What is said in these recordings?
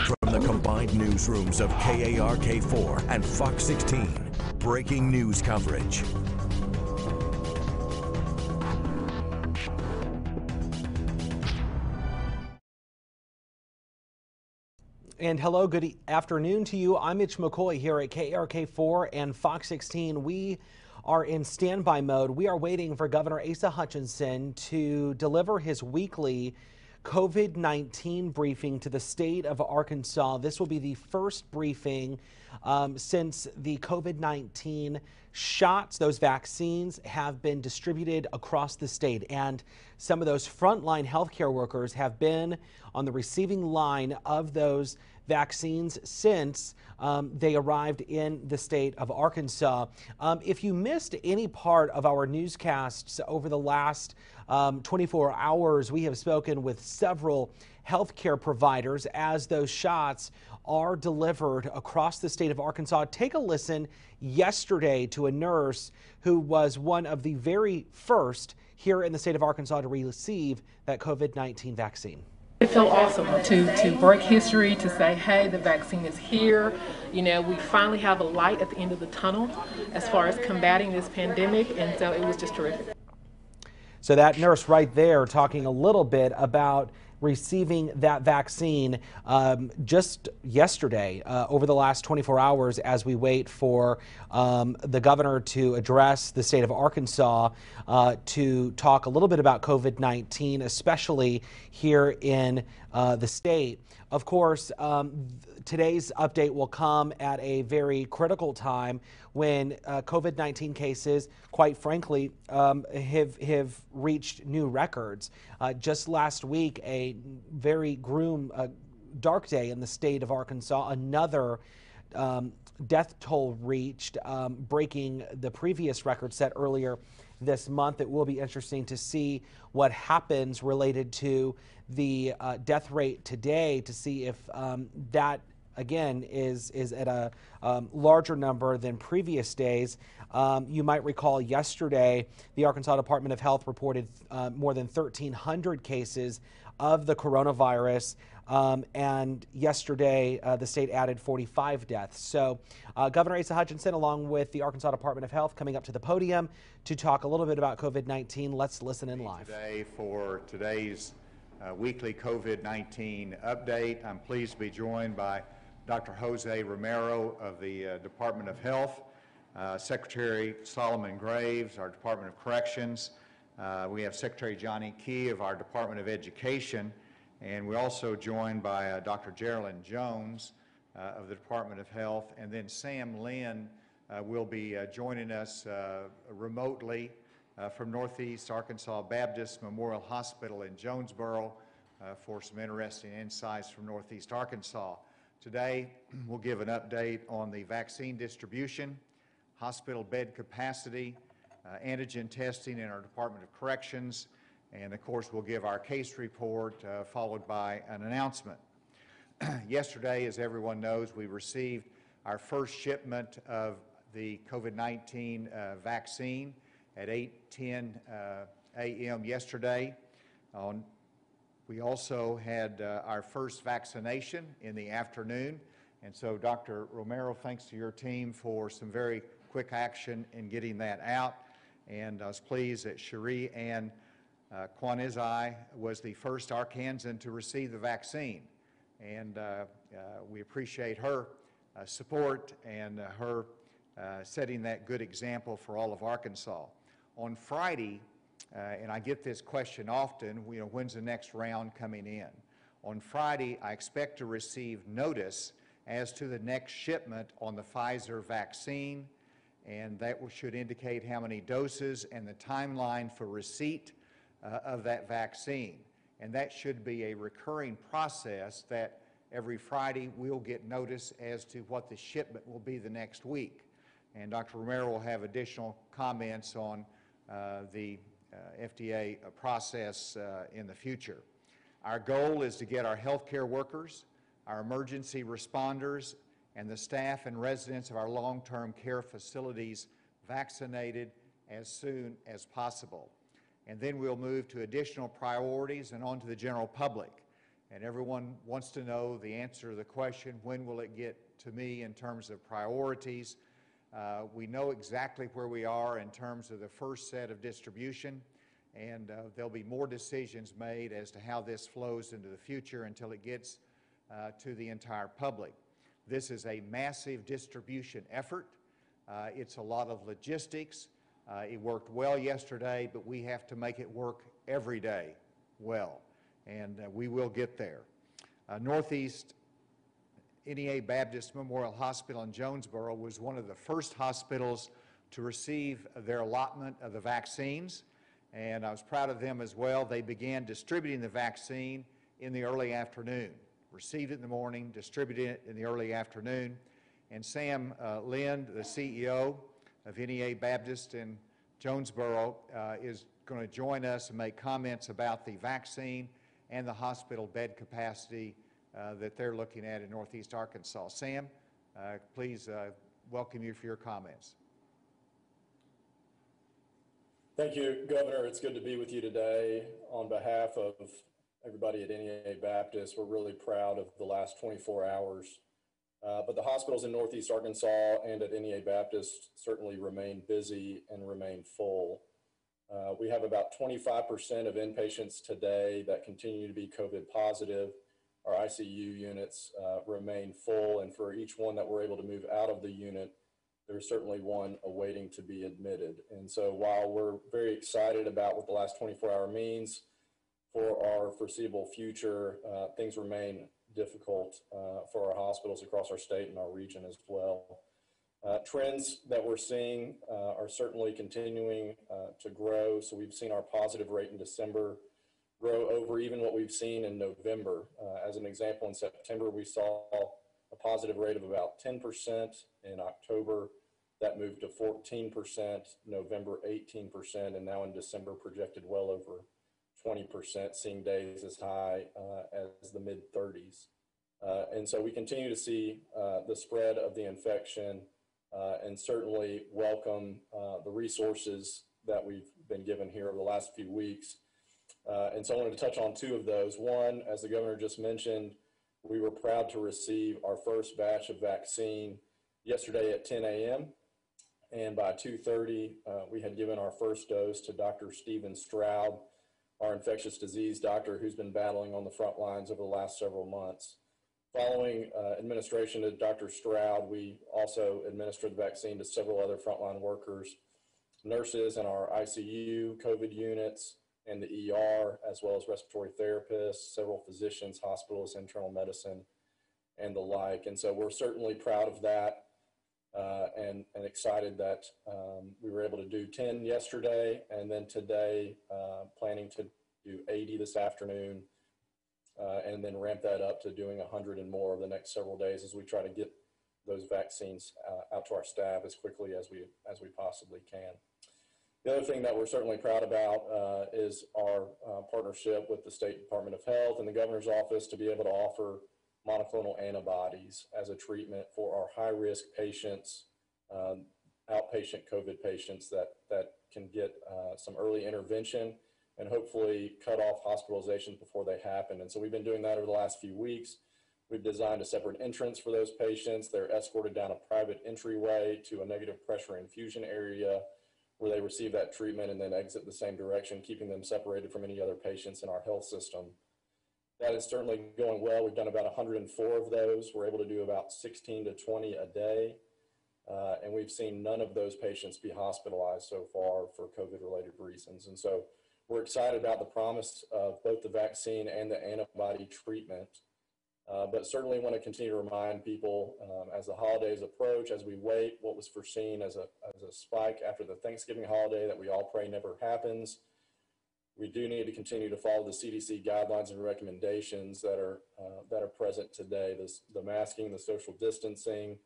From the combined newsrooms of KARK4 and Fox 16, breaking news coverage. And hello, good afternoon to you. I'm Mitch McCoy here at KARK4 and Fox 16. We are in standby mode. We are waiting for Governor Asa Hutchinson to deliver his weekly COVID-19 briefing to the state of Arkansas. This will be the first briefing since the COVID-19 shots, those vaccines, have been distributed across the state. And some of those frontline healthcare workers have been on the receiving line of those vaccines since they arrived in the state of Arkansas. If you missed any part of our newscasts over the last 24 hours, we have spoken with several healthcare providers as those shots are delivered across the state of Arkansas. Take a listen yesterday to a nurse who was one of the very first here in the state of Arkansas to receive that COVID-19 vaccine. It felt awesome to break history, to say, hey, the vaccine is here. You know, we finally have a light at the end of the tunnel as far as combating this pandemic, and so it was just terrific. So that nurse right there talking a little bit about receiving that vaccine just yesterday over the last 24 hours as we wait for the governor to address the state of Arkansas to talk a little bit about COVID-19, especially here in the state. Of course, today's update will come at a very critical time when COVID-19 cases, quite frankly, have reached new records. Just last week, a very dark day in the state of Arkansas. Another death toll reached, breaking the previous record set earlier this month. It will be interesting to see what happens related to the death rate today, to see if that again is at a larger number than previous days. You might recall yesterday the Arkansas Department of Health reported more than 1,300 cases of the coronavirus, and yesterday the state added 45 deaths. So Governor Asa Hutchinson, along with the Arkansas Department of Health, coming up to the podium to talk a little bit about COVID-19. Let's listen in live. Today for today's weekly COVID-19 update, I'm pleased to be joined by Dr. Jose Romero of the Department of Health, Secretary Solomon Graves, our Department of Corrections. We have Secretary Johnny Key of our Department of Education, and we're also joined by Dr. Geraldine Jones of the Department of Health, and then Sam Lynn will be joining us remotely from Northeast Arkansas Baptist Memorial Hospital in Jonesboro for some interesting insights from Northeast Arkansas. Today, we'll give an update on the vaccine distribution, hospital bed capacity, antigen testing in our Department of Corrections, and of course we'll give our case report followed by an announcement. Yesterday, as everyone knows, we received our first shipment of the COVID-19 vaccine at 8:10 a.m. yesterday. We also had our first vaccination in the afternoon, and so Dr. Romero, thanks to your team for some very quick action in getting that out, and I was pleased that Cherie Ann Kwanizai was the first Arkansan to receive the vaccine, and we appreciate her support and her setting that good example for all of Arkansas. On Friday, and I get this question often, when's the next round coming in? On Friday, I expect to receive notice as to the next shipment on the Pfizer vaccine, and that should indicate how many doses and the timeline for receipt of that vaccine. And that should be a recurring process that every Friday we'll get notice as to what the shipment will be the next week. And Dr. Romero will have additional comments on the FDA process in the future. Our goal is to get our healthcare workers, our emergency responders, and the staff and residents of our long-term care facilities vaccinated as soon as possible. And then we'll move to additional priorities and on to the general public. and everyone wants to know the answer to the question, when will it get to me in terms of priorities? We know exactly where we are in terms of the first set of distribution, and there'll be more decisions made as to how this flows into the future until it gets to the entire public. This is a massive distribution effort. It's a lot of logistics. It worked well yesterday, but we have to make it work every day well, and we will get there. Northeast NEA Baptist Memorial Hospital in Jonesboro was one of the first hospitals to receive their allotment of the vaccines, and I was proud of them as well. They began distributing the vaccine in the early afternoon. Received it in the morning, distributed it in the early afternoon, and Sam Lind, the CEO of NEA Baptist in Jonesboro, is going to join us and make comments about the vaccine and the hospital bed capacity that they're looking at in Northeast Arkansas. Sam, please welcome you for your comments. Thank you, Governor. It's good to be with you today. On behalf of everybody at NEA Baptist, we're really proud of the last 24 hours. But the hospitals in Northeast Arkansas and at NEA Baptist certainly remain busy and remain full. We have about 25% of inpatients today that continue to be COVID positive. Our ICU units remain full, and for each one that we're able to move out of the unit, there's certainly one awaiting to be admitted. And so while we're very excited about what the last 24-hour means for our foreseeable future, things remain difficult for our hospitals across our state and our region as well. Trends that we're seeing are certainly continuing to grow. So we've seen our positive rate in December grow over even what we've seen in November. As an example, in September, we saw a positive rate of about 10%. In October, that moved to 14%, November 18%, and now in December projected well over 20%, seeing days as high as the mid-30s. And so we continue to see the spread of the infection and certainly welcome the resources that we've been given here over the last few weeks. And so I wanted to touch on two of those. One, as the governor just mentioned, we were proud to receive our first batch of vaccine yesterday at 10 a.m. And by 2:30, we had given our first dose to Dr. Stephen Stroud, our infectious disease doctor who's been battling on the front lines over the last several months. Following administration to Dr. Stroud, we also administered the vaccine to several other frontline workers, nurses in our ICU, COVID units, and the ER, as well as respiratory therapists, several physicians, hospitals, internal medicine, and the like. And so we're certainly proud of that and excited that we were able to do 10 yesterday, and then today planning to do 80 this afternoon, and then ramp that up to doing 100 and more over the next several days as we try to get those vaccines out to our staff as quickly as we possibly can. The other thing that we're certainly proud about is our partnership with the State Department of Health and the Governor's Office to be able to offer monoclonal antibodies as a treatment for our high-risk patients, outpatient COVID patients that can get some early intervention and hopefully cut off hospitalizations before they happen. And so we've been doing that over the last few weeks. We've designed a separate entrance for those patients. They're escorted down a private entryway to a negative pressure infusion area where they receive that treatment and then exit the same direction, keeping them separated from any other patients in our health system. That is certainly going well. We've done about 104 of those. We're able to do about 16 to 20 a day. And we've seen none of those patients be hospitalized so far for COVID-related reasons. And so we're excited about the promise of both the vaccine and the antibody treatment. But certainly want to continue to remind people as the holidays approach, as we wait, what was foreseen as a spike after the Thanksgiving holiday that we all pray never happens. We do need to continue to follow the CDC guidelines and recommendations that are present today, the masking, the social distancing,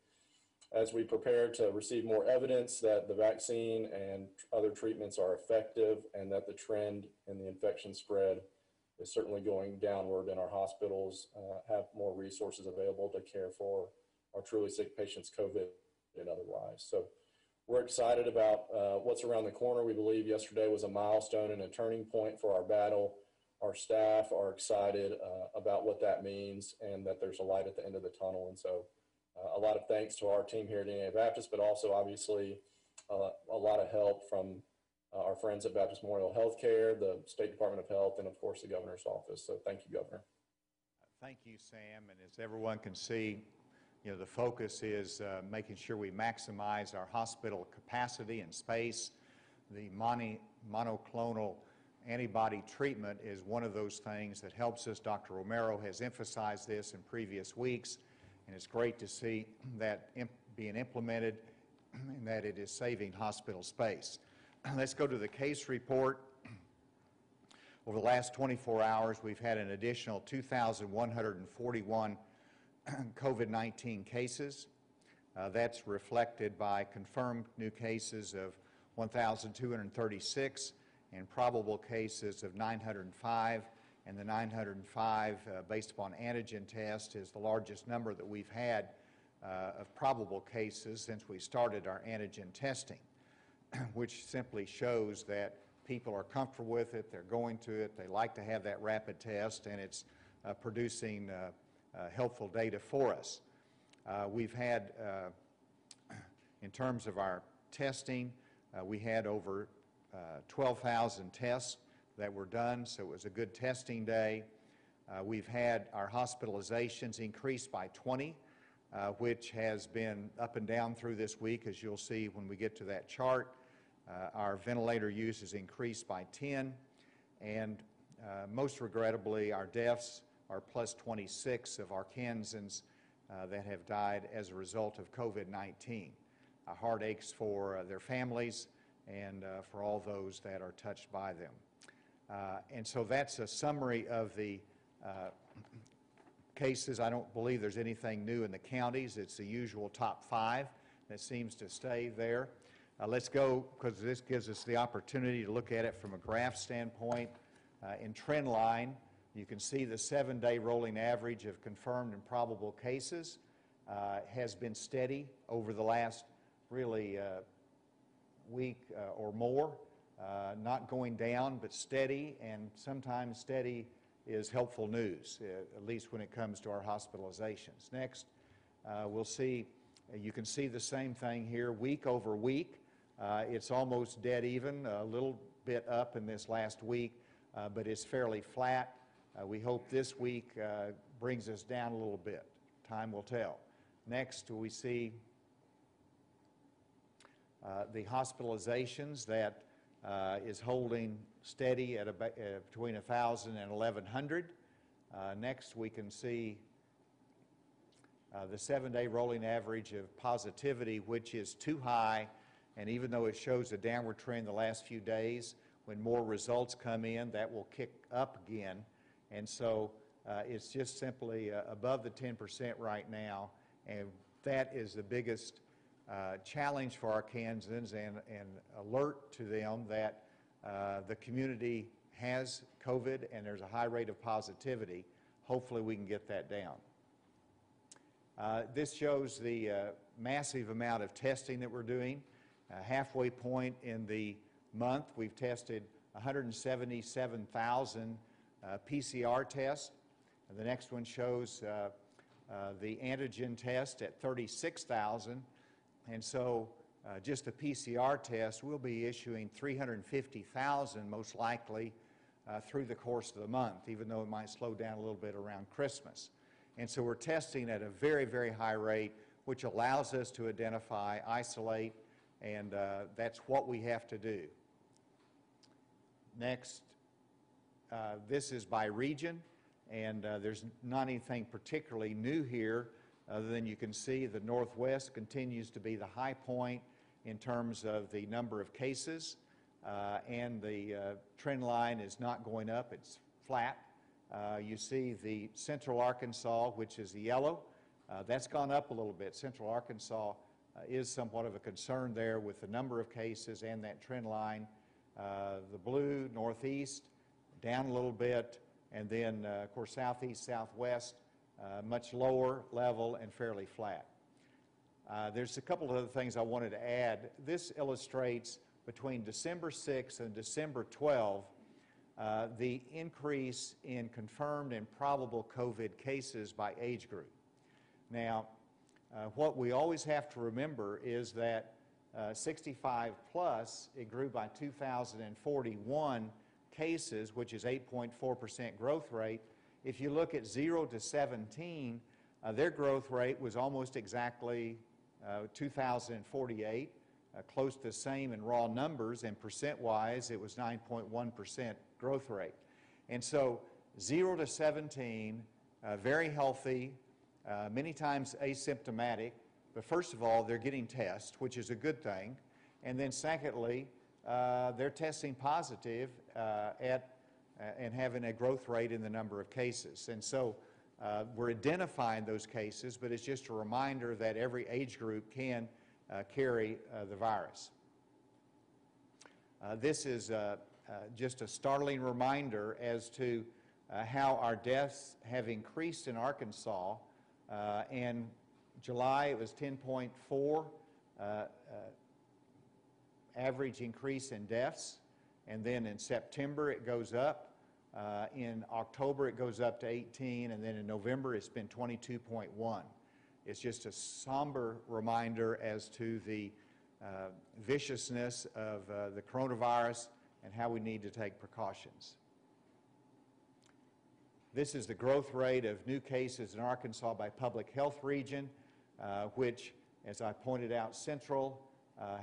as we prepare to receive more evidence that the vaccine and other treatments are effective and that the trend in the infection spread is certainly going downward, and our hospitals have more resources available to care for our truly sick patients, COVID and otherwise. So we're excited about what's around the corner. We believe yesterday was a milestone and a turning point for our battle. our staff are excited about what that means and that there's a light at the end of the tunnel. And so a lot of thanks to our team here at Indiana Baptist, but also obviously a lot of help from our friends at Baptist Memorial Healthcare, the State Department of Health, and of course the Governor's Office. So thank you, Governor. Thank you, Sam. And as everyone can see, the focus is making sure we maximize our hospital capacity and space. The monoclonal antibody treatment is one of those things that helps us. Dr. Romero has emphasized this in previous weeks, and it's great to see that being implemented and that it is saving hospital space. Let's go to the case report. Over the last 24 hours, we've had an additional 2,141 COVID-19 cases. That's reflected by confirmed new cases of 1,236 and probable cases of 905. And the 905, based upon antigen test, is the largest number that we've had of probable cases since we started our antigen testing, which simply shows that people are comfortable with it, they're going to it, they like to have that rapid test, and it's producing helpful data for us. We've had, in terms of our testing, we had over 12,000 tests that were done, so it was a good testing day. We've had our hospitalizations increased by 20, which has been up and down through this week, as you'll see when we get to that chart. Our ventilator use has increased by 10, and most regrettably, our deaths are plus 26 of Arkansans that have died as a result of COVID-19. Our heart aches for their families and for all those that are touched by them. And so that's a summary of the cases. I don't believe there's anything new in the counties. It's the usual top 5 that seems to stay there. Let's go, because this gives us the opportunity to look at it from a graph standpoint. In trend line, you can see the 7-day rolling average of confirmed and probable cases has been steady over the last really week or more, not going down, but steady, and sometimes steady is helpful news, at least when it comes to our hospitalizations. Next, we'll see, you can see the same thing here, week over week. It's almost dead even, a little bit up in this last week, but it's fairly flat. We hope this week brings us down a little bit. Time will tell. Next, we see the hospitalizations that is holding steady at about, between 1,000 and 1,100. Next, we can see the 7-day rolling average of positivity, which is too high, and even though it shows a downward trend the last few days, when more results come in, that will kick up again. And so it's just simply above the 10% right now, and that is the biggest challenge for Arkansans and alert to them that the community has COVID and there's a high rate of positivity. Hopefully we can get that down. This shows the massive amount of testing that we're doing. Halfway point in the month, we've tested 177,000 PCR tests. And the next one shows the antigen test at 36,000. And so just a PCR test, we'll be issuing 350,000 most likely through the course of the month, even though it might slow down a little bit around Christmas. And so we're testing at a very, very high rate, which allows us to identify, isolate, and that's what we have to do. Next, this is by region, and there's not anything particularly new here other than you can see the Northwest continues to be the high point in terms of the number of cases, and the trend line is not going up, it's flat. You see the Central Arkansas, which is the yellow, that's gone up a little bit. Central Arkansas is somewhat of a concern there with the number of cases and that trend line. The blue, Northeast, down a little bit, and then, of course, Southeast, Southwest, much lower level and fairly flat. There's a couple of other things I wanted to add. This illustrates between December 6th and December 12th the increase in confirmed and probable COVID cases by age group. Now, what we always have to remember is that 65 plus, it grew by 2,041 cases, which is 8.4% growth rate. If you look at 0 to 17, their growth rate was almost exactly 2,048, close to the same in raw numbers, and percent-wise, it was 9.1% growth rate. And so 0 to 17, very healthy, many times asymptomatic, but first of all, they're getting tests, which is a good thing, and then secondly, they're testing positive and having a growth rate in the number of cases. And so we're identifying those cases, but it's just a reminder that every age group can carry the virus. This is just a startling reminder as to how our deaths have increased in Arkansas. In July, it was 10.4 average increase in deaths, and then in September it goes up. In October it goes up to 18, and then in November it's been 22.1. It's just a somber reminder as to the viciousness of the coronavirus and how we need to take precautions. This is the growth rate of new cases in Arkansas by public health region, which, as I pointed out, Central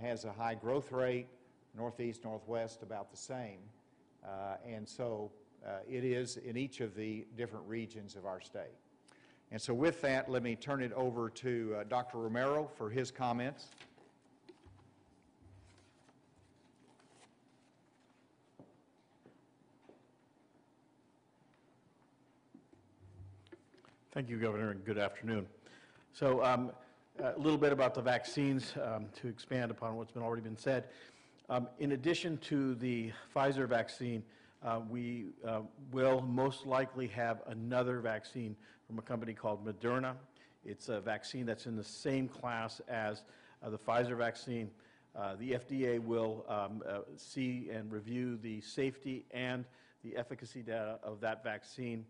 has a high growth rate, Northeast, Northwest about the same. And so it is in each of the different regions of our state. And so with that, let me turn it over to Dr. Romero for his comments. Thank you, Governor, and good afternoon. So a little bit about the vaccines to expand upon what's already been said. In addition to the Pfizer vaccine, we will most likely have another vaccine from a company called Moderna. It's a vaccine that's in the same class as the Pfizer vaccine. The FDA will see and review the safety and the efficacy data of that vaccine.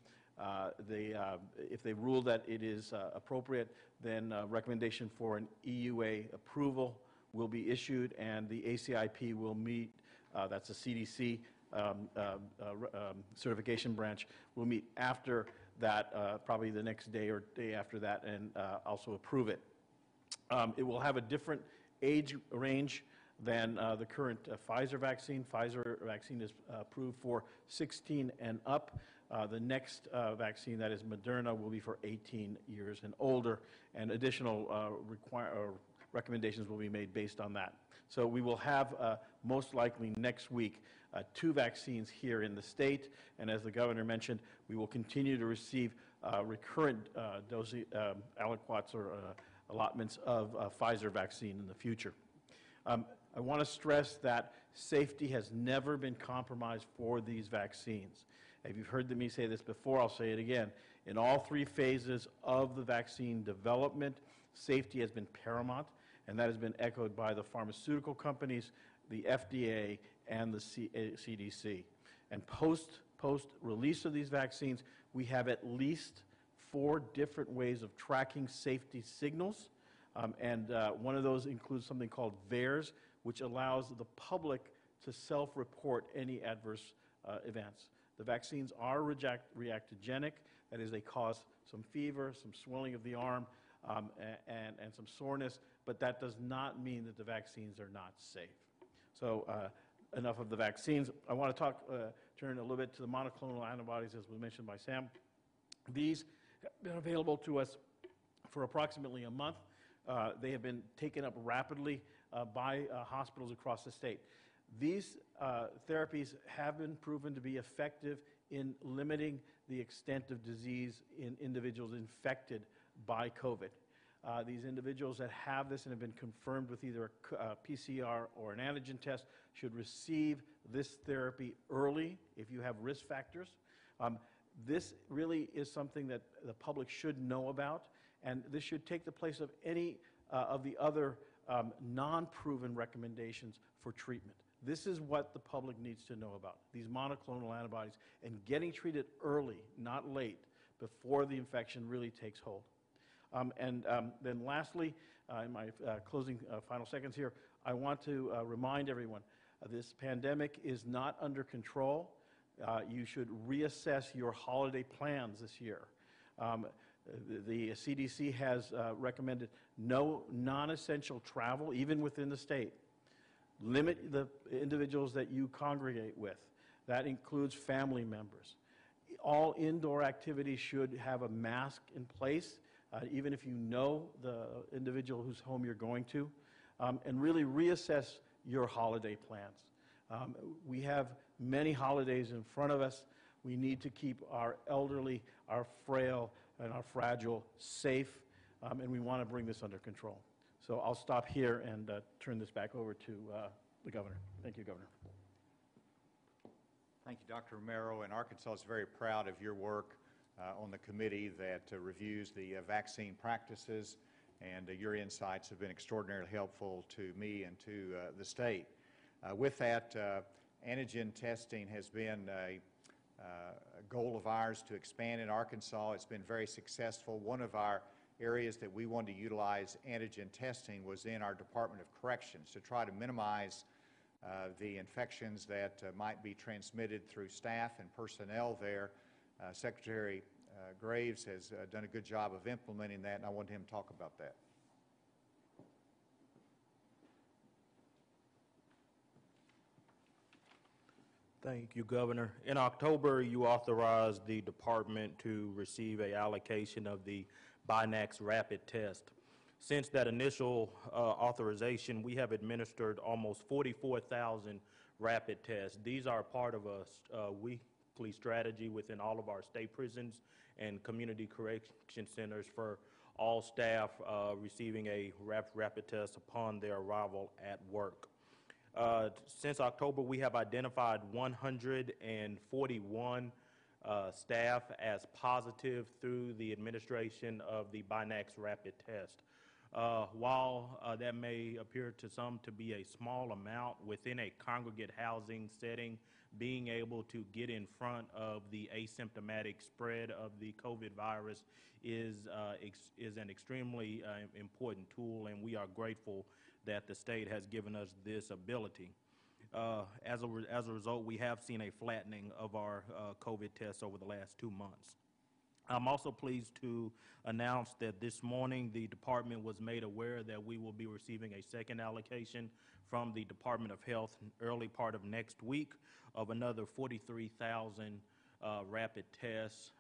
If they rule that it is appropriate, then a recommendation for an EUA approval will be issued, and the ACIP will meet, that's a CDC certification branch, will meet after that, probably the next day or day after that, and also approve it. It will have a different age range than the current Pfizer vaccine. Pfizer vaccine is approved for 16 and up. The next vaccine, that is Moderna, will be for 18 years and older, and additional recommendations will be made based on that. So we will have most likely next week 2 vaccines here in the state, and as the governor mentioned, we will continue to receive recurrent aliquots or allotments of Pfizer vaccine in the future. I want to stress that safety has never been compromised for these vaccines. If you've heard me say this before, I'll say it again. In all 3 phases of the vaccine development, safety has been paramount, and that has been echoed by the pharmaceutical companies, the FDA, and the CDC. And post-release of these vaccines, we have at least 4 different ways of tracking safety signals. One of those includes something called VAERS, which allows the public to self-report any adverse events. The vaccines are reactogenic, that is, they cause some fever, some swelling of the arm, and some soreness, but that does not mean that the vaccines are not safe. So enough of the vaccines. I want to turn a little bit to the monoclonal antibodies, as was mentioned by Sam. These have been available to us for approximately a month. They have been taken up rapidly by hospitals across the state. These therapies have been proven to be effective in limiting the extent of disease in individuals infected by COVID. These individuals that have this and have been confirmed with either a PCR or an antigen test should receive this therapy early if you have risk factors. This really is something that the public should know about, and this should take the place of any of the other non-proven recommendations for treatment. This is what the public needs to know about, these monoclonal antibodies, and getting treated early, not late, before the infection really takes hold. Then lastly, in my closing final seconds here, I want to remind everyone, this pandemic is not under control. You should reassess your holiday plans this year. The CDC has recommended no non-essential travel, even within the state. Limit the individuals that you congregate with. That includes family members. All indoor activities should have a mask in place, even if you know the individual whose home you're going to, and really reassess your holiday plans. We have many holidays in front of us. We need to keep our elderly, our frail, and our fragile safe, and we want to bring this under control. So I'll stop here and turn this back over to the Governor. Thank you, Governor. Thank you, Dr. Romero. And Arkansas is very proud of your work on the committee that reviews the vaccine practices, and your insights have been extraordinarily helpful to me and to the state. With that, antigen testing has been a goal of ours to expand in Arkansas. It's been very successful. One of our areas that we wanted to utilize antigen testing was in our Department of Corrections to try to minimize the infections that might be transmitted through staff and personnel there. Secretary Graves has done a good job of implementing that, and I wanted him to talk about that. Thank you, Governor. In October, you authorized the department to receive an allocation of the Binax rapid test. Since that initial authorization, we have administered almost 44,000 rapid tests. These are part of a weekly strategy within all of our state prisons and community correction centers for all staff receiving a rapid test upon their arrival at work. Since October, we have identified 141 staff as positive through the administration of the Binax rapid test. While that may appear to some to be a small amount within a congregate housing setting, being able to get in front of the asymptomatic spread of the COVID virus is an extremely important tool, and we are grateful that the state has given us this ability. As a result, we have seen a flattening of our COVID tests over the last 2 months. I'm also pleased to announce that this morning the department was made aware that we will be receiving a second allocation from the Department of Health in early part of next week of another 43,000 rapid tests,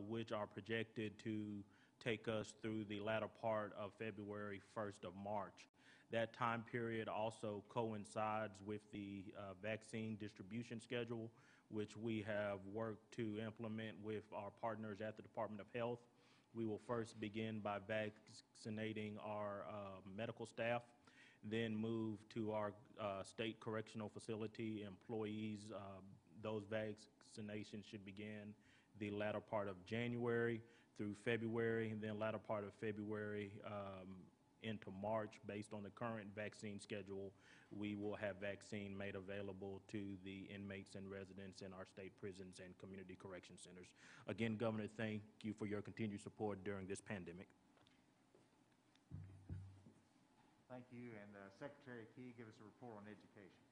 which are projected to take us through the latter part of February, 1st of March. That time period also coincides with the vaccine distribution schedule, which we have worked to implement with our partners at the Department of Health. We will first begin by vaccinating our medical staff, then move to our state correctional facility employees. Those vaccinations should begin the latter part of January through February, and then latter part of February into March. Based on the current vaccine schedule, we will have vaccine made available to the inmates and residents in our state prisons and community correction centers. Again, Governor, thank you for your continued support during this pandemic. Thank you. And Secretary Key, give us a report on education.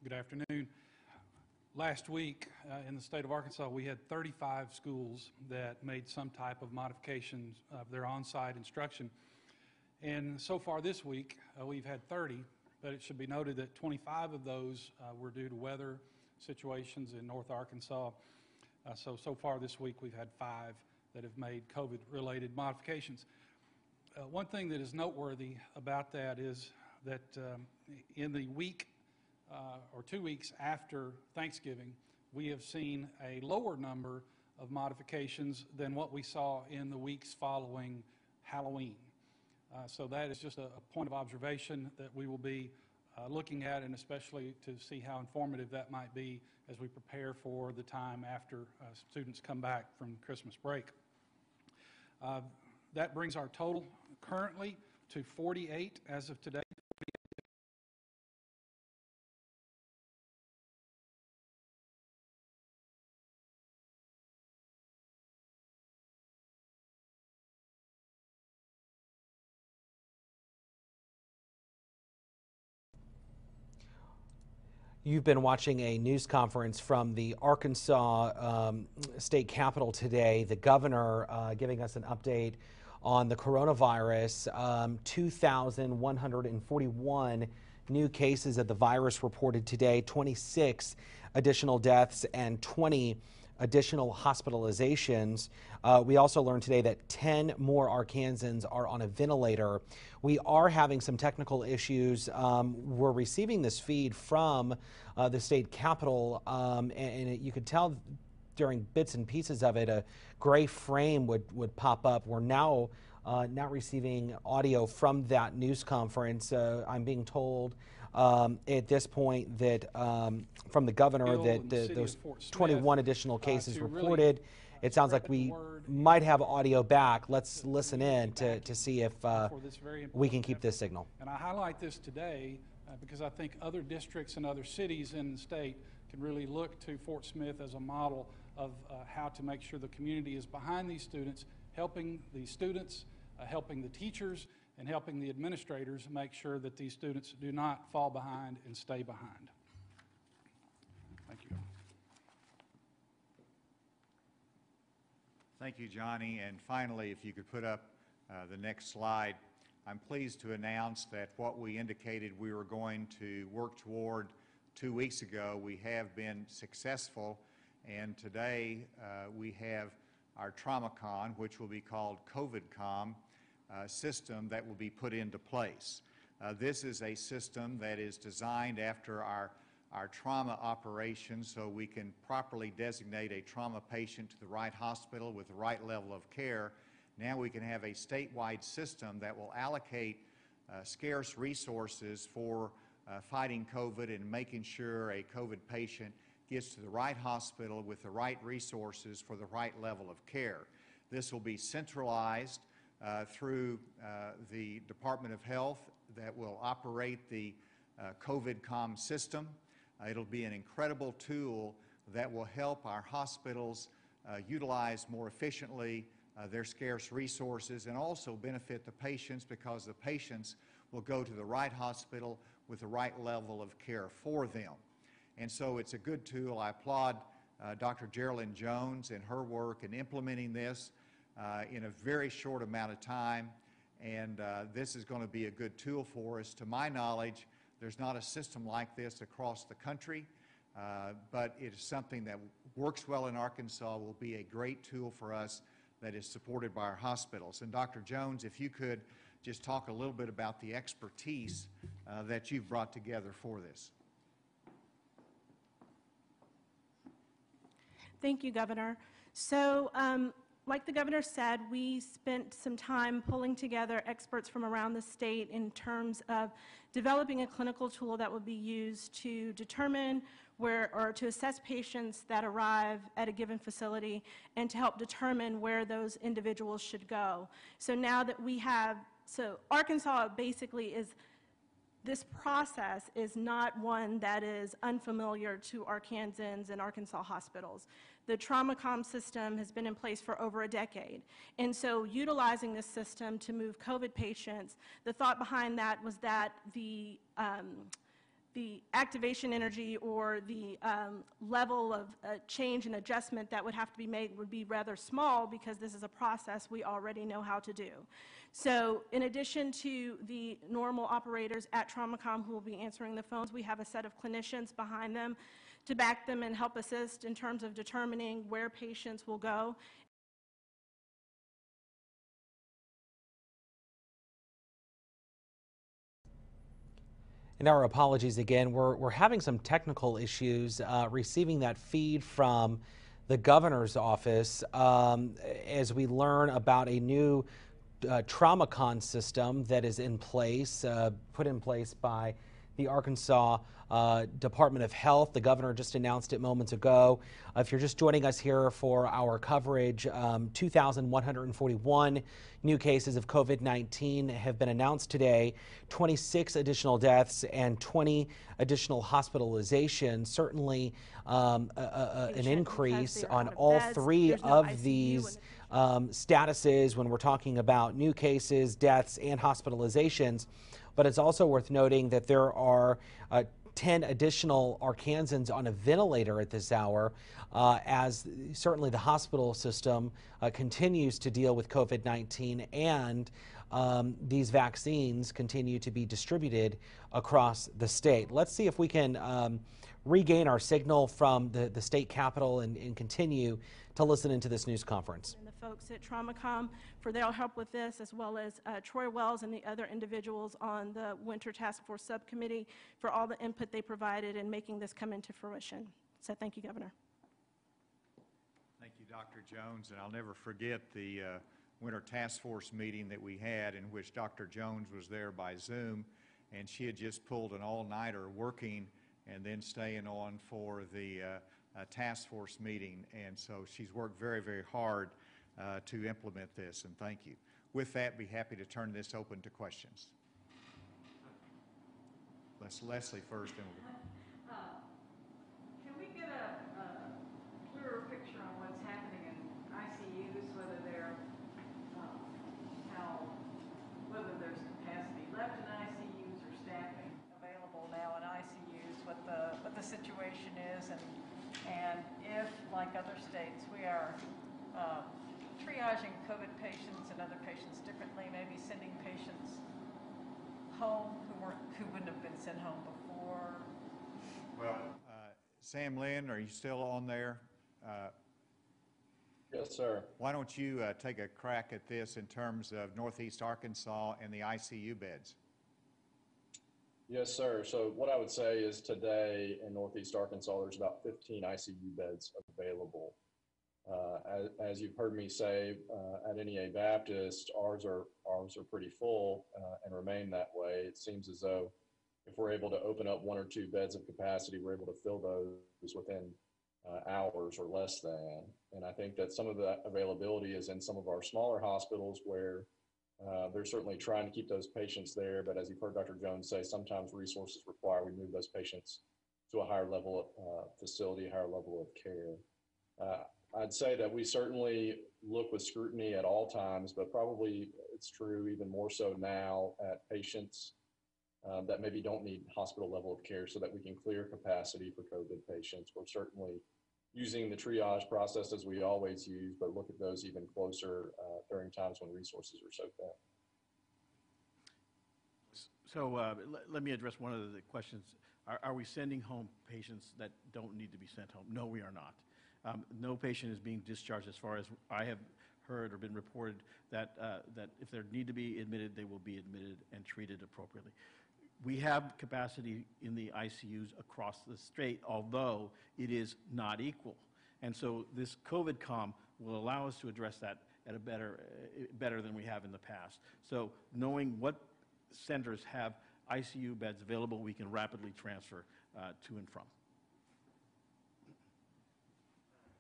Good afternoon. Last week in the state of Arkansas, we had 35 schools that made some type of modifications of their on-site instruction. And so far this week, we've had 30, but it should be noted that 25 of those were due to weather situations in North Arkansas. So far this week, we've had 5 that have made COVID-related modifications. One thing that is noteworthy about that is that in the week or 2 weeks after Thanksgiving, we have seen a lower number of modifications than what we saw in the weeks following Halloween. So that is just a point of observation that we will be looking at, and especially to see how informative that might be as we prepare for the time after students come back from Christmas break. That brings our total currently to 48 as of today. You've been watching a news conference from the Arkansas state capitol today. The governor giving us an update on the coronavirus. 2,141 new cases of the virus reported today, 26 additional deaths and 20 additional hospitalizations. We also learned today that 10 more Arkansans are on a ventilator. We are having some technical issues. We're receiving this feed from the state capitol, and you could tell during bits and pieces of it, a gray frame would pop up. We're now not receiving audio from that news conference. I'm being told at this point that from the governor that those 21 additional cases reported. It sounds like we might have audio back. Let's listen in to see if we can keep this signal. And I highlight this today because I think other districts and other cities in the state can really look to Fort Smith as a model of how to make sure the community is behind these students, helping the students, helping the teachers, and helping the administrators make sure that these students do not fall behind and stay behind. Thank you. Thank you, Johnny. And finally, if you could put up the next slide, I'm pleased to announce that what we indicated we were going to work toward 2 weeks ago, we have been successful. And today we have our TraumaCon, which will be called COVID-COM, system that will be put into place. This is a system that is designed after our trauma operations so we can properly designate a trauma patient to the right hospital with the right level of care. Now we can have a statewide system that will allocate scarce resources for fighting COVID and making sure a COVID patient gets to the right hospital with the right resources for the right level of care. This will be centralized through the Department of Health that will operate the COVID-COM system. It'll be an incredible tool that will help our hospitals utilize more efficiently their scarce resources and also benefit the patients because the patients will go to the right hospital with the right level of care for them. And so it's a good tool. I applaud Dr. Geraldine Jones and her work in implementing this in a very short amount of time, and this is going to be a good tool for us. To my knowledge, there's not a system like this across the country, but it is something that works well in Arkansas, will be a great tool for us that is supported by our hospitals. And Dr. Jones, if you could just talk a little bit about the expertise that you've brought together for this. Thank you, Governor. So, like the governor said, we spent some time pulling together experts from around the state in terms of developing a clinical tool that will be used to determine where, or to assess patients that arrive at a given facility and to help determine where those individuals should go. So now that we have, so Arkansas basically is, this process is not one that is unfamiliar to Arkansans and Arkansas hospitals. The TraumaCom system has been in place for over a decade. And so utilizing this system to move COVID patients, the thought behind that was that the activation energy or the level of change and adjustment that would have to be made would be rather small because this is a process we already know how to do. So in addition to the normal operators at TraumaCom who will be answering the phones, we have a set of clinicians behind them to back them and help assist in terms of determining where patients will go. And our apologies again. We're having some technical issues receiving that feed from the governor's office as we learn about a new TraumaCon system that is in place, put in place by the Arkansas Department of Health. The governor just announced it moments ago. If you're just joining us here for our coverage, 2,141 new cases of COVID-19 have been announced today, 26 additional deaths and 20 additional hospitalizations. Certainly an increase on all three of these statuses when we're talking about new cases, deaths, and hospitalizations. But it's also worth noting that there are 10 additional Arkansans on a ventilator at this hour, as certainly the hospital system continues to deal with COVID-19, and these vaccines continue to be distributed across the state. Let's see if we can regain our signal from the state capitol and continue to listen into this news conference. And the folks at TraumaCom for their help with this, as well as Troy Wells and the other individuals on the Winter Task Force Subcommittee for all the input they provided in making this come into fruition. So thank you, Governor. Thank you, Dr. Jones, and I'll never forget the Winter Task Force meeting that we had in which Dr. Jones was there by Zoom, and she had just pulled an all-nighter working and then staying on for the task force meeting, and so she's worked very, very hard to implement this, and thank you. With that, be happy to turn this open to questions. Let's Leslie first, and we'll... Can we get a clearer picture on what's happening in ICUs, whether they're whether there's capacity left in ICUs or staffing available now in ICUs, what the situation is, and if, like other states, we are triaging COVID patients and other patients differently, maybe sending patients home who wouldn't have been sent home before. Well, Sam Lynn, are you still on there? Yes, sir. Why don't you take a crack at this in terms of Northeast Arkansas and the ICU beds? Yes, sir. So what I would say is today in Northeast Arkansas, there's about 15 ICU beds available. As you've heard me say at NEA Baptist, ours are pretty full and remain that way. It seems as though if we're able to open up 1 or 2 beds of capacity, we're able to fill those within hours or less than. And I think that some of that availability is in some of our smaller hospitals where they're certainly trying to keep those patients there, but as you've heard Dr. Jones say, sometimes resources require we move those patients to a higher level of facility, a higher level of care. I'd say that we certainly look with scrutiny at all times, but probably it's true even more so now at patients that maybe don't need hospital level of care so that we can clear capacity for COVID patients. We're certainly using the triage process as we always use, but look at those even closer during times when resources are so thin. So let me address one of the questions. Are we sending home patients that don't need to be sent home? No, we are not. No patient is being discharged as far as I have heard or been reported that if they need to be admitted, they will be admitted and treated appropriately. We have capacity in the ICUs across the state, although it is not equal. And so this COVID-COM will allow us to address that at a better than we have in the past. So knowing what centers have ICU beds available, we can rapidly transfer to and from.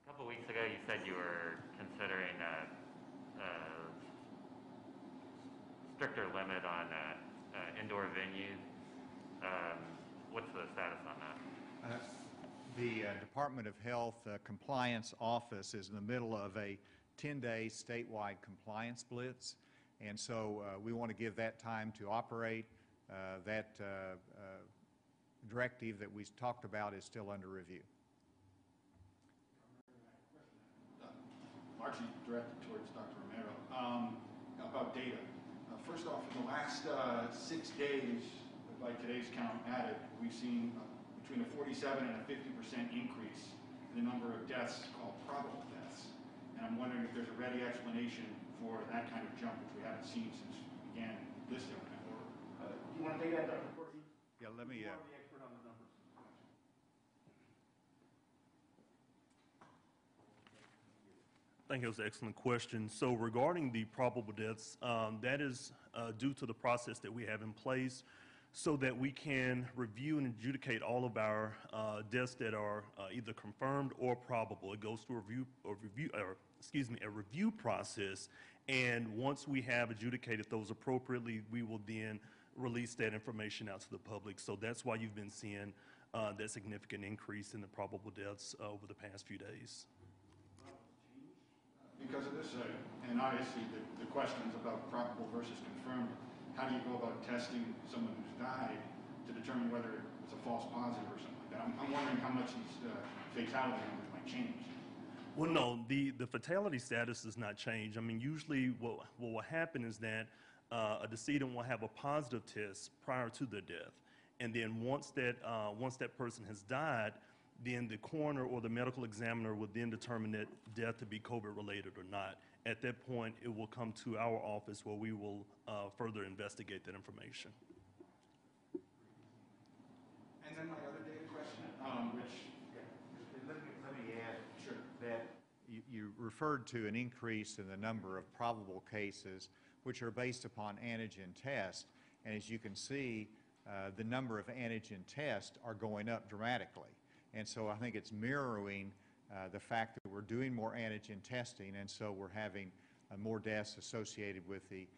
A couple weeks ago, you said you were considering a stricter limit on indoor venues. What's the status on that? The Department of Health Compliance Office is in the middle of a 10-day statewide compliance blitz, and so we want to give that time to operate. That directive that we talked about is still under review. Largely directed towards Dr. Romero, about data. First off, in the last 6 days, by today's count added, we've seen between a 47 and a 50% increase in the number of deaths called probable deaths. And I'm wondering if there's a ready explanation for that kind of jump, which we haven't seen since we began this event. Do you want to take that, Dr. Corsi? Yeah, let me... the expert on the numbers. I think it was an excellent question. So regarding the probable deaths, that is due to the process that we have in place. so that we can review and adjudicate all of our deaths that are either confirmed or probable. It goes through a review process, and once we have adjudicated those appropriately, we will then release that information out to the public. So that's why you've been seeing that significant increase in the probable deaths over the past few days. Because of this, and obviously the questions about probable versus confirmed, how do you go about testing someone who's died to determine whether it's a false positive or something like that? I'm wondering how much these fatality numbers might change. Well, no, the fatality status does not change. I mean, usually what will happen is that a decedent will have a positive test prior to their death. And then once that person has died, then the coroner or the medical examiner will then determine that death to be COVID-related or not. At that point, it will come to our office where we will further investigate that information. And then my other data question, let me add that you referred to an increase in the number of probable cases which are based upon antigen tests. And as you can see, the number of antigen tests are going up dramatically. And so I think it's mirroring the fact that we're doing more antigen testing, and so we're having more deaths associated with the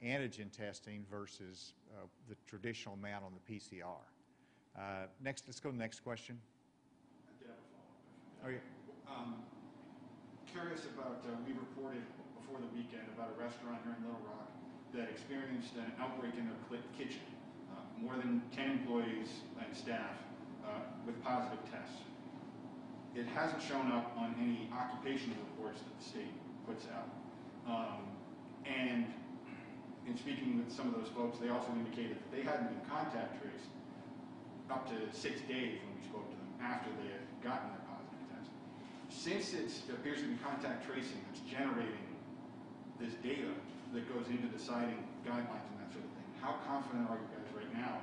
antigen testing versus the traditional amount on the PCR. Next, let's go to the next question. I did have a follow-up. Curious about, we reported before the weekend about a restaurant here in Little Rock that experienced an outbreak in their kitchen. More than 10 employees and staff with positive tests. It hasn't shown up on any occupational reports that the state puts out. And in speaking with some of those folks, they also indicated that they hadn't been contact traced up to 6 days when we spoke to them after they had gotten their positive test. Since it appears to be contact tracing that's generating this data that goes into deciding guidelines and that sort of thing, how confident are you guys right now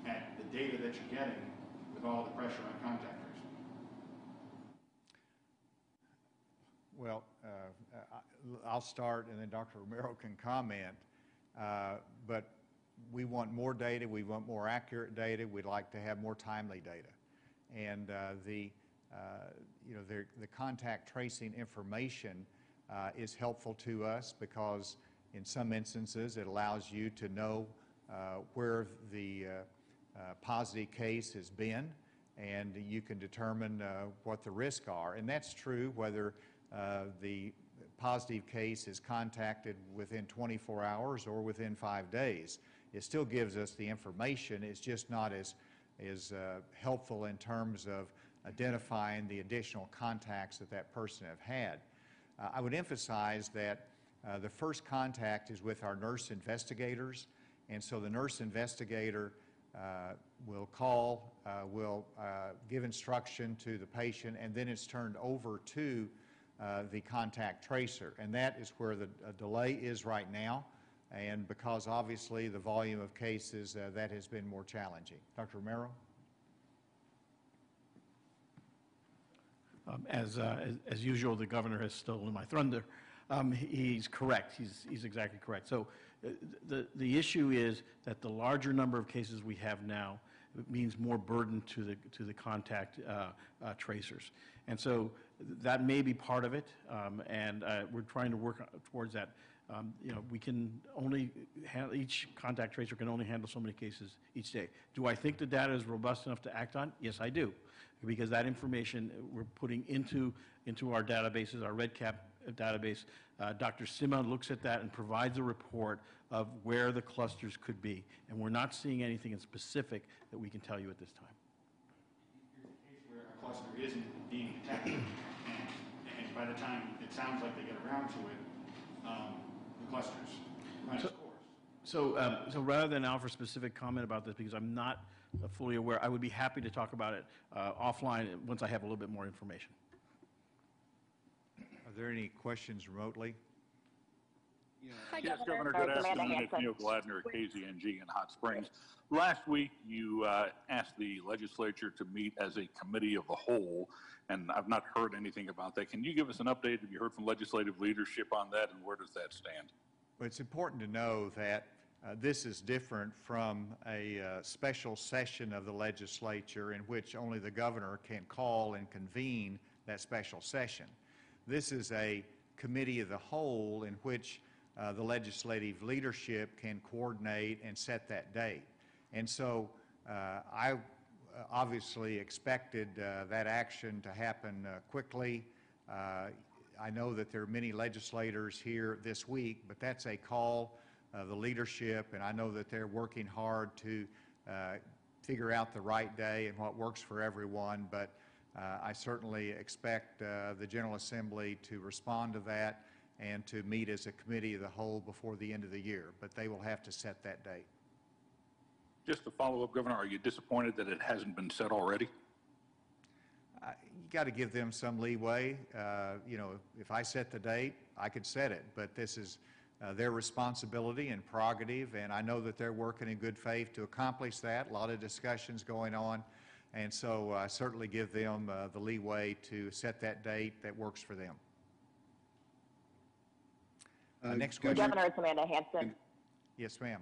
at the data that you're getting with all the pressure on contact tracing? Well, I'll start and then Dr. Romero can comment, but we want more data, we want more accurate data, we'd like to have more timely data. And the contact tracing information is helpful to us because in some instances it allows you to know where the positive case has been, and you can determine what the risks are. And that's true whether the positive case is contacted within 24 hours or within 5 days. It still gives us the information. It's just not as helpful in terms of identifying the additional contacts that that person have had. I would emphasize that the first contact is with our nurse investigators, and so the nurse investigator will call, will give instruction to the patient, and then it's turned over to the contact tracer. And that is where the delay is right now, and because obviously the volume of cases, that has been more challenging. Dr. Romero? As usual, the governor has stolen my thunder. He's correct. He's exactly correct. So the issue is that the larger number of cases we have now means more burden to the contact tracers, and so that may be part of it. And we're trying to work towards that. We can only handle, each contact tracer can only handle so many cases each day. Do I think the data is robust enough to act on? Yes, I do, because that information we're putting into our databases, our REDCap database. Dr. Sima looks at that and provides a report of where the clusters could be, and we're not seeing anything in specific that we can tell you at this time. Here's a case where a cluster isn't being detected, and by the time it sounds like they get around to it, the clusters run its course. So rather than offer specific comment about this, because I'm not fully aware, I would be happy to talk about it offline once I have a little bit more information. Are there any questions remotely? Hi, yes, Governor, good afternoon. It's Neil Gladner at KZNG in Hot Springs. Last week, you asked the legislature to meet as a committee of the whole, and I've not heard anything about that. Can you give us an update? Have you heard from legislative leadership on that, and where does that stand? Well, it's important to know that This is different from a special session of the legislature in which only the governor can call and convene that special session. This is a committee of the whole in which the legislative leadership can coordinate and set that date. And so I obviously expected that action to happen quickly. I know that there are many legislators here this week, but that's a call of the leadership, and I know that they're working hard to figure out the right day and what works for everyone, but I certainly expect the General Assembly to respond to that and to meet as a committee of the whole before the end of the year, but they will have to set that date. Just to follow up, Governor, are you disappointed that it hasn't been set already? You got to give them some leeway. You know, if I set the date, I could set it, but this is their responsibility and prerogative, and I know that they're working in good faith to accomplish that. A lot of discussions going on, and so I certainly give them the leeway to set that date that works for them. Next question. Governor, it's Amanda Hanson. Yes, ma'am.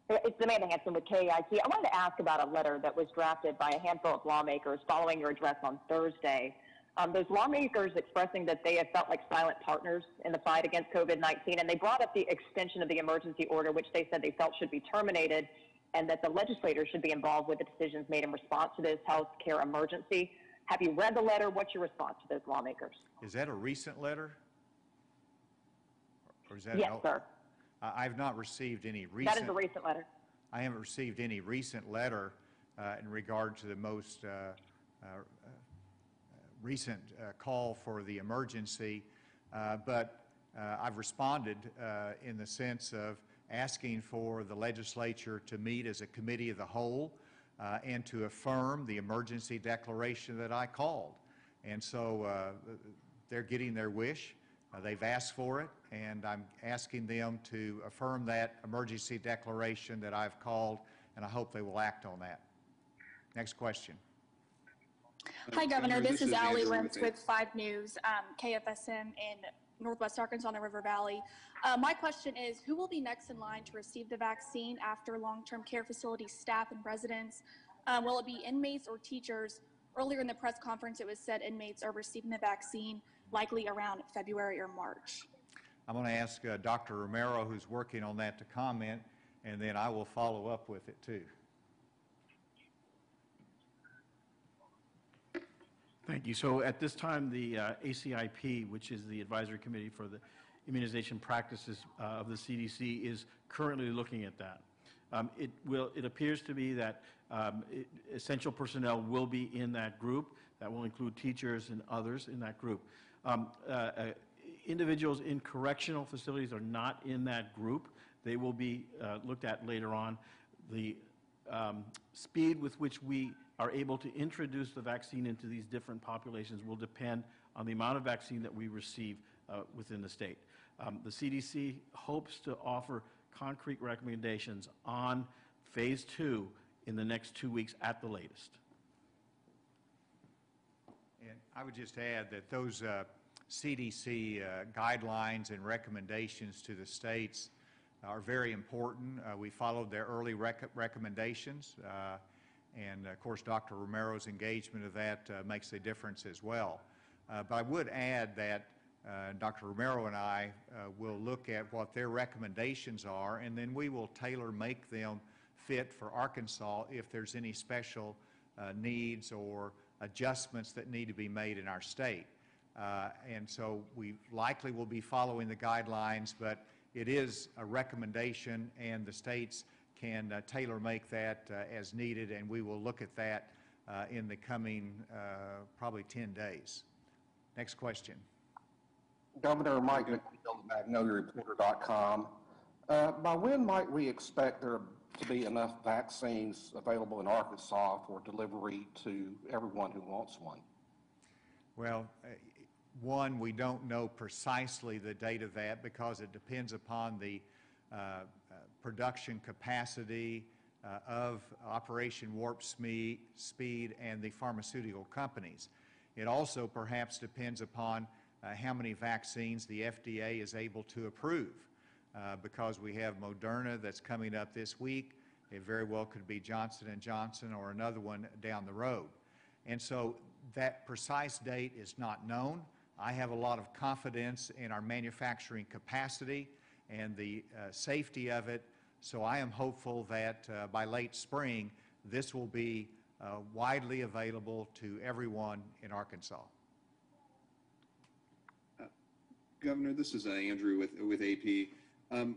It's Amanda Hanson with KIC. I wanted to ask about a letter that was drafted by a handful of lawmakers following your address on Thursday. Those lawmakers expressing that they have felt like silent partners in the fight against COVID-19, and they brought up the extension of the emergency order, which they said they felt should be terminated, and that the legislators should be involved with the decisions made in response to this health care emergency. Have you read the letter? What's your response to those lawmakers? Is that a recent letter? Or is that yes, sir. I've not received any recent. That is a recent letter. I haven't received any recent letter in regard to the most recent call for the emergency, but I've responded in the sense of asking for the legislature to meet as a committee of the whole and to affirm the emergency declaration that I called. And so they're getting their wish. They've asked for it, and I'm asking them to affirm that emergency declaration that I've called, and I hope they will act on that. Next question. Hi, Governor. This is Allie Lentz with 5 News, KFSM in Northwest Arkansas in the River Valley. My question is, who will be next in line to receive the vaccine after long-term care facility staff and residents? Will it be inmates or teachers? Earlier in the press conference, it was said inmates are receiving the vaccine likely around February or March. I'm going to ask Dr. Romero, who's working on that, to comment, and then I will follow up with it too. Thank you. So at this time, the ACIP, which is the Advisory Committee for the Immunization Practices of the CDC, is currently looking at that. It appears to be that essential personnel will be in that group. That will include teachers and others in that group. Individuals in correctional facilities are not in that group. They will be looked at later on. The speed with which we are able to introduce the vaccine into these different populations will depend on the amount of vaccine that we receive within the state. The CDC hopes to offer concrete recommendations on phase 2 in the next 2 weeks at the latest. And I would just add that those CDC guidelines and recommendations to the states are very important. We followed their early recommendations, and of course Dr. Romero's engagement of that makes a difference as well. But I would add that Dr. Romero and I will look at what their recommendations are, and then we will tailor-make them fit for Arkansas if there's any special needs or adjustments that need to be made in our state. And so we likely will be following the guidelines, but it is a recommendation, and the states can tailor-make that as needed, and we will look at that in the coming probably 10 days. Next question. Governor Mike McNeil of MagnoliaReporter.com. By when might we expect there to be enough vaccines available in Arkansas for delivery to everyone who wants one? Well, one, we don't know precisely the date of that because it depends upon the production capacity of Operation Warp Speed and the pharmaceutical companies. It also perhaps depends upon how many vaccines the FDA is able to approve. because we have Moderna that's coming up this week. It very well could be Johnson & Johnson or another one down the road. And so that precise date is not known. I have a lot of confidence in our manufacturing capacity and the safety of it, so I am hopeful that by late spring, this will be widely available to everyone in Arkansas. Governor, this is Andrew with AP.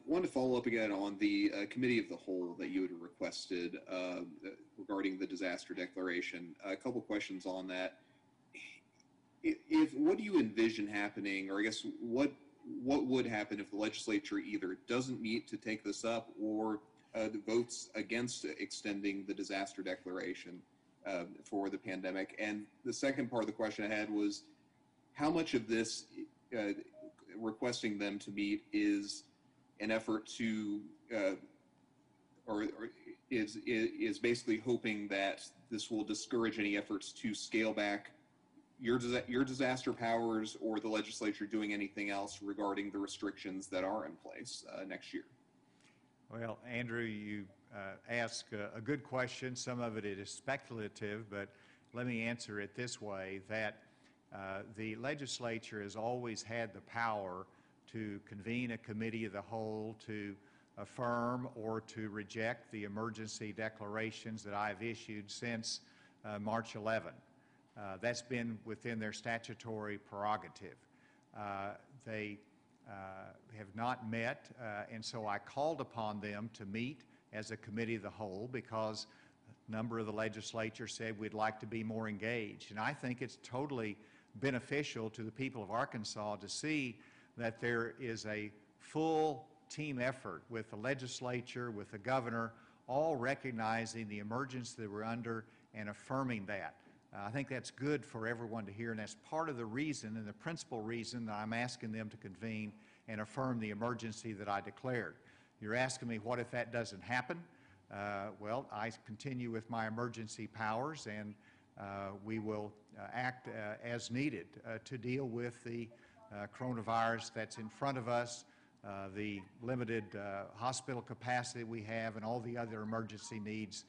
Wanted to follow up again on the committee of the whole that you had requested regarding the disaster declaration. A couple questions on that. What do you envision happening, or I guess what would happen if the legislature either doesn't meet to take this up or votes against extending the disaster declaration for the pandemic? And the second part of the question I had was, how much of this requesting them to meet is an effort to, or is basically hoping that this will discourage any efforts to scale back your disaster powers or the legislature doing anything else regarding the restrictions that are in place next year? Well, Andrew, you ask a good question. Some of it is speculative, but let me answer it this way, that the legislature has always had the power to convene a committee of the whole to affirm or to reject the emergency declarations that I've issued since March 11. That's been within their statutory prerogative. They have not met, and so I called upon them to meet as a committee of the whole because a number of the legislature said we'd like to be more engaged. And I think it's totally beneficial to the people of Arkansas to see that there is a full team effort with the legislature, with the governor, all recognizing the emergency that we're under and affirming that. I think that's good for everyone to hear, and that's part of the reason and the principal reason that I'm asking them to convene and affirm the emergency that I declared. You're asking me, what if that doesn't happen? Well, I continue with my emergency powers, and we will act as needed to deal with the coronavirus that's in front of us, the limited hospital capacity we have, and all the other emergency needs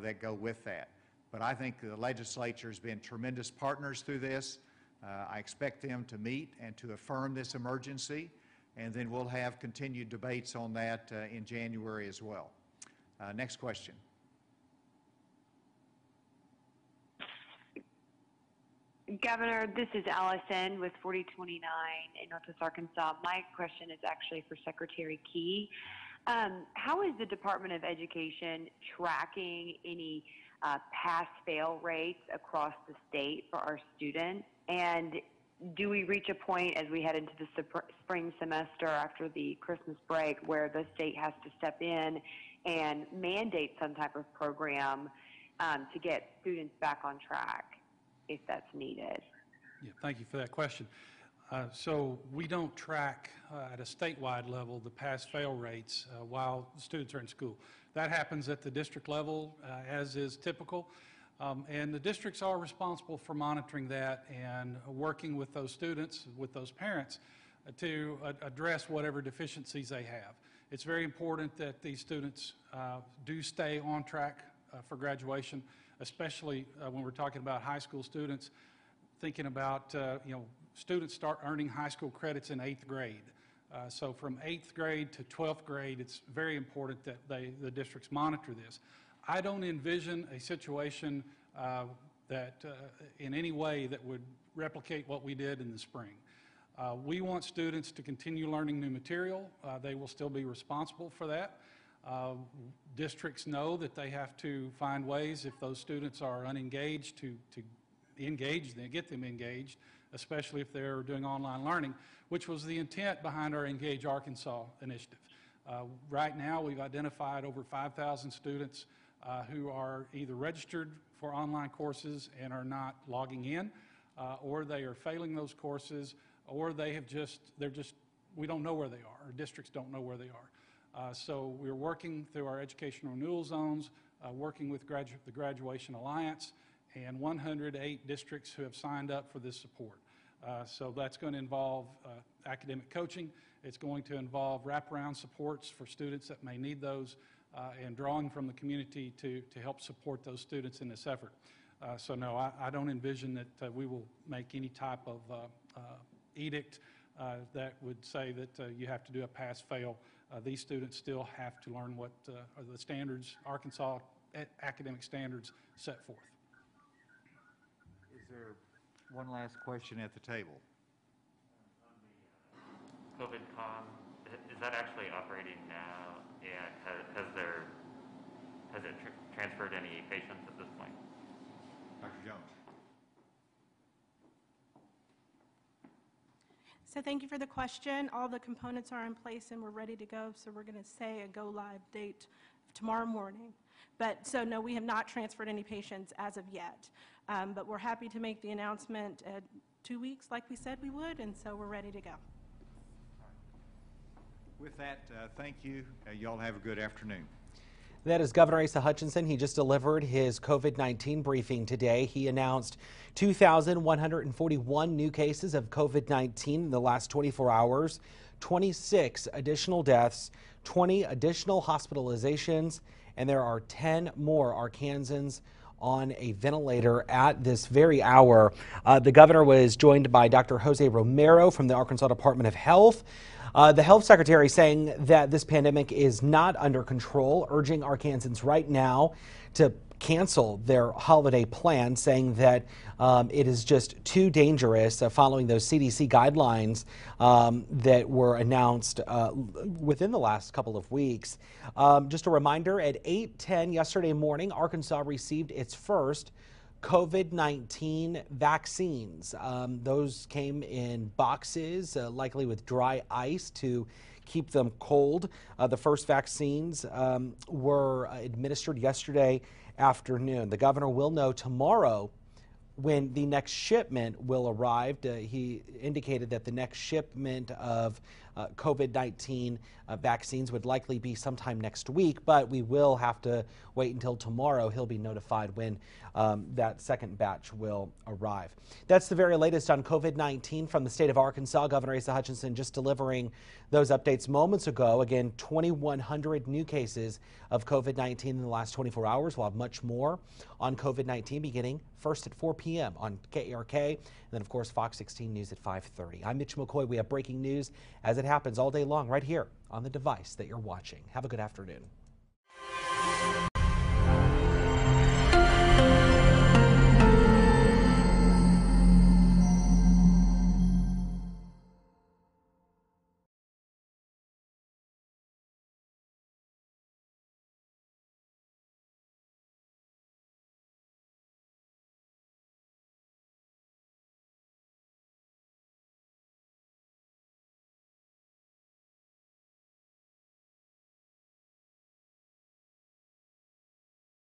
that go with that. But I think the legislature has been tremendous partners through this. I expect them to meet and to affirm this emergency, and then we'll have continued debates on that in January as well. Next question. Governor, this is Allison with 4029 in Northwest Arkansas. My question is actually for Secretary Key. How is the Department of Education tracking any pass-fail rates across the state for our students? And do we reach a point as we head into the spring semester after the Christmas break where the state has to step in and mandate some type of program to get students back on track if that's needed? Yeah, thank you for that question. So we don't track at a statewide level the pass-fail rates while students are in school. That happens at the district level, as is typical. And the districts are responsible for monitoring that and working with those students, with those parents, to address whatever deficiencies they have. It's very important that these students do stay on track for graduation, especially when we're talking about high school students, thinking about, students start earning high school credits in 8th grade. So from 8th grade to 12th grade, it's very important that the districts monitor this. I don't envision a situation that in any way that would replicate what we did in the spring. We want students to continue learning new material. They will still be responsible for that. Districts know that they have to find ways, if those students are unengaged, to engage them, get them engaged, especially if they're doing online learning, which was the intent behind our Engage Arkansas initiative. Right now, we've identified over 5,000 students who are either registered for online courses and are not logging in, or they are failing those courses, or we don't know where they are, or districts don't know where they are. So we're working through our educational renewal zones, working with the Graduation Alliance, and 108 districts who have signed up for this support. So that's going to involve academic coaching. It's going to involve wraparound supports for students that may need those, and drawing from the community to help support those students in this effort. So no, I don't envision that we will make any type of edict that would say that you have to do a pass-fail. These students still have to learn what are the standards, Arkansas academic standards set forth. Is there one last question at the table? COVID-com, is that actually operating now? And has it transferred any patients at this point? Dr. Jones. So thank you for the question. All the components are in place and we're ready to go. So we're going to say a go live date tomorrow morning. But so no, we have not transferred any patients as of yet. But we're happy to make the announcement 2 weeks like we said we would, and so we're ready to go. With that, thank you. Y'all have a good afternoon. That is Governor Asa Hutchinson. He just delivered his COVID-19 briefing today. He announced 2,141 new cases of COVID-19 in the last 24 hours, 26 additional deaths, 20 additional hospitalizations, and there are 10 more Arkansans on a ventilator at this very hour. The governor was joined by Dr. Jose Romero from the Arkansas Department of Health. The health secretary saying that this pandemic is not under control, urging Arkansans right now to cancel their holiday plan, saying that it is just too dangerous following those CDC guidelines that were announced within the last couple of weeks. Just a reminder, at 8:10 yesterday morning, Arkansas received its first COVID-19 vaccines. Those came in boxes, likely with dry ice to keep them cold. The first vaccines were administered yesterday afternoon. The governor will know tomorrow when the next shipment will arrive. He indicated that the next shipment of COVID-19 vaccines would likely be sometime next week, but we will have to wait until tomorrow. He'll be notified when that second batch will arrive. That's the very latest on COVID-19 from the state of Arkansas. Governor Asa Hutchinson just delivering those updates moments ago. Again, 2,100 new cases of COVID-19 in the last 24 hours. We'll have much more on COVID-19 beginning first at 4 p.m. on KARK, and then, of course, Fox 16 News at 5:30. I'm Mitch McCoy. We have breaking news as it happens all day long right here on the device that you're watching. Have a good afternoon.